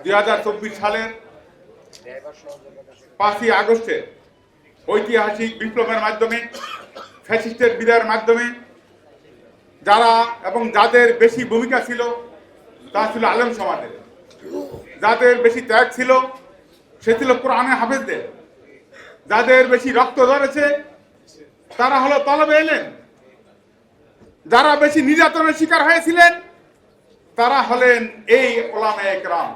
2024 সালের 5ই আগস্টের ঐতিহাসিক বিপ্লবের মাধ্যমে, ফ্যাসিস্টের বিদায়ের মাধ্যমে যারা এবং যাদের বেশি ভূমিকা ছিল তা ছিল আলেম সমাজের, যাদের বেশি ত্যাগ ছিল সে ছিল কোরআনে হাফেজদের, যাদের বেশি রক্ত ধরেছে তারা হলো তলবে এলেন, যারা বেশি নির্যাতনের শিকার হয়েছিলেন তারা হলেন এই উলামায়ে কেরাম।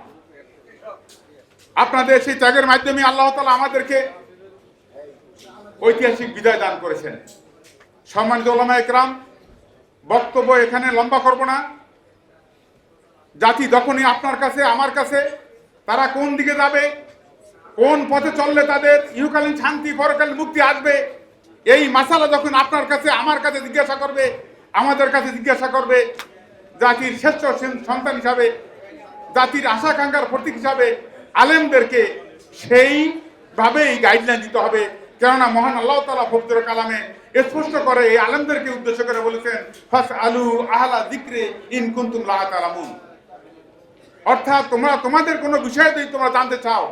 আপনাদের সেই ত্যাগের মাধ্যমে আল্লাহ তাআলা আমাদেরকে ঐতিহাসিক বিদায় দান করেছেন। সম্মানিত উলামায়ে কেরাম, বক্তব্য এখানে লম্বা করব না। জাতি যখনই আপনার কাছে আমার কাছে তারা কোন দিকে যাবে, কোন পথে চললে তাদের ইহকালীন শান্তি পরকালীন মুক্তি আসবে, এই মাসালা যখন আপনার কাছে আমার কাছে জিজ্ঞাসা করবে, আমাদের কাছে জিজ্ঞাসা করবে, জাতির শ্রেষ্ঠ সন্তান হিসাবে, জাতির আশাকাঙ্ক্ষার প্রতীক হিসাবে আলেমদেরকে সেইভাবেই গাইডলাইন দিতে হবে। কেননা মহান আল্লাহ তাআলা পবিত্র কালামে স্পষ্ট করে এই আলেমদেরকে উদ্দেশ্য করে বলেছেন, ফাসআলু আহলা যিকরি ইন কুনতুম লা তা'লামুন। অর্থাৎ তোমরা তোমাদের কোনো বিষয় যদি তোমরা জানতে চাও।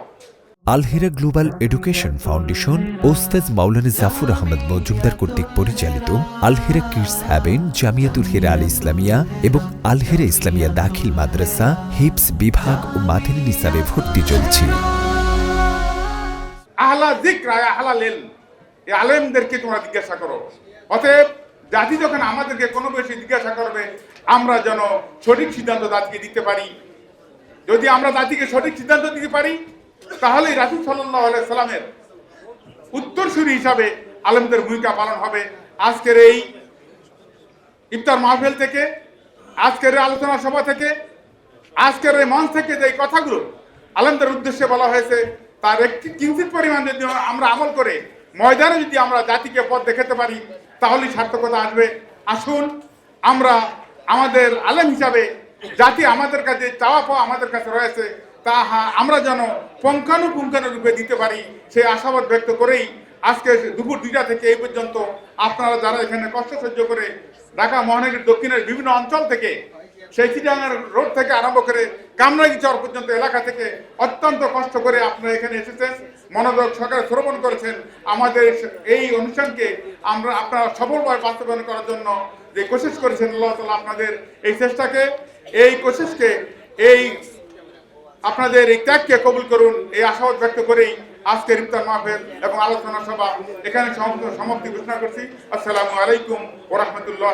আল হিরা গ্লোবাল এডুকেশন ফাউন্ডেশন ওস্তাদ মাওলানা জাফর আহমদ মজুমদার কর্তৃক পরিচালিত আল হিরা কিডস হ্যাভেন, জামিয়াতুল হিরা আল ইসলামিয়া এবং আল হিরা ইসলামিয়া দাখিল মাদ্রাসা, হিপস বিভাগ ও মাদানী নিসাবে ভর্তি চলছে। আহলা যিকর আহলা ইলম, এই আলেমদেরকে তোমরা জিজ্ঞাসা করো। অতএব জাতি যখন আমাদেরকে কোনো বিষয়ে জিজ্ঞাসা করবে আমরা যেন সঠিক সিদ্ধান্ত জাতিকে দিতে পারি। যদি আমরা জাতিকে সঠিক সিদ্ধান্ত দিতে পারি তাহলে রাসূল সাল্লাল্লাহু আলাইহি সাল্লামের উত্তরসূরি হিসাবে আলেমদের ভূমিকা পালন হবে। আজকের এই ইফতার মাহফিল থেকে, আজকের এই আলোচনা সভা থেকে, আজকের এই মঞ্চ থেকে যে কথাগুলো আলেমদের উদ্দেশ্যে বলা হয়েছে তার একটি কিঞ্চিত পরিমাণ যদি আমরা আমল করে ময়দানে যদি আমরা জাতিকে পথ দেখাতে পারি তাহলেই সার্থকতা আসবে। আসুন আমরা আমাদের আলেম হিসাবে জাতি আমাদের কাছে চাওয়া পাওয়া আমাদের কাছে রয়েছে তা আমরা যেন পুঙ্খানুপুঙ্খানুরূপে দিতে পারি সেই আশাবাদ ব্যক্ত করেই আজকে দুপুর 2টা থেকে এই পর্যন্ত আপনারা যারা এখানে কষ্ট সহ্য করে ঢাকা মহানগরীর দক্ষিণের বিভিন্ন অঞ্চল থেকে, সেই চিটাগাং রোড থেকে আরম্ভ করে কামরাঙ্গী চর পর্যন্ত এলাকা থেকে অত্যন্ত কষ্ট করে আপনারা এখানে এসেছেন, মনোযোগ সহকারে শ্রবণ করেছেন। আমাদের এই অনুষ্ঠানকে আপনারা সফলভাবে বাস্তবায়ন করার জন্য যে কোশিশ করেছেন, আল্লাহ তাআলা আপনাদের এই চেষ্টাকে, এই কোশিশকে, এই আপনাদের এই ত্যাগকে কবুল করুন, এই আশাবাদ ব্যক্ত করেই আজকের ইফতার মাহফিল এবং আলোচনা সভা এখানে সমাপ্তি ঘোষণা করছি। আসসালামু আলাইকুম ওয়া রাহমাতুল্লাহি